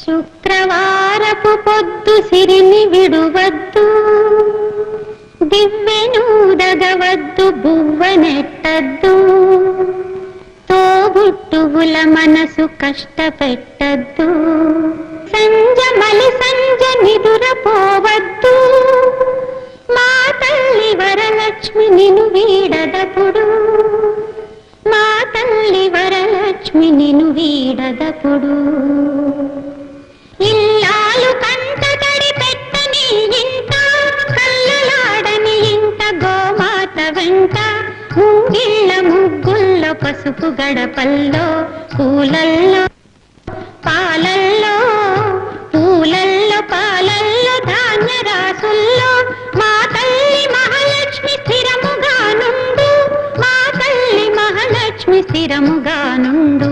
శుక్రవారపు పొద్దు సిరిని విడువద్దు, దివ్వెనూదగవద్దు, బువ్వనెట్టద్దు, తోబుట్టువుల మనసు కష్టపెట్టద్దు, సంజమలి సంజ నిదురపోవద్దు, మా తల్లి వరలక్ష్మి నిను వీడదపుడు, మా తల్లి వరలక్ష్మి నిను వీడదపుడు. ఇల్లాలు కంట తడి పెట్టని ఇంట, కళ్ళలాడని ఇంట, గోమాత వెంట, ముంగిళ్ళ ముగ్గుల్లో, పసుపు గడపల్లో, పూలల్లో పాలల్లో, పూలల్లో పాలల్లో, ధాన్య రాసుల్లో, మా తల్లి మహాలక్ష్మి స్థిరముగా నుండు, మా తల్లి మహాలక్ష్మి స్థిరముగా నుండు.